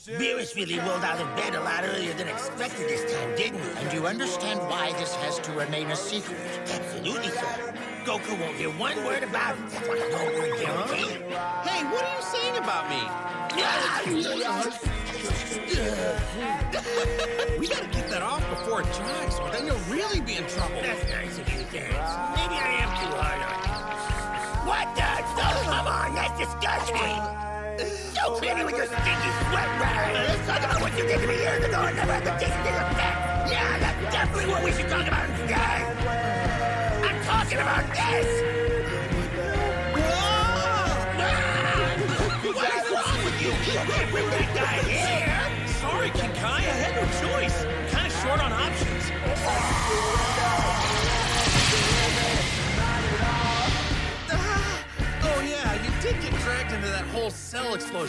Beerus really rolled out of bed a lot earlier than expected this time, didn't he? And you understand why this has to remain a secret? Absolutely, sir. Goku won't hear one word about it. That's what a no-word guarantee. Hey, what are you saying about me? We gotta get that off before it dries, or then you'll really be in trouble. That's nice of you, thanks. Maybe I am too hard on you. What the? Oh, come on, that's disgusting. So clean it with your stinky sweat rag. Let's talk about what you did to me years ago and never had the dignity to effect. Yeah, that's definitely what we should talk about instead. I'm talking about this. What is wrong with you? You can't bring that guy here. Sorry, Kinkai, I had no choice. Kinda short on options. Oh yeah, you did get dragged into that whole cell explosion.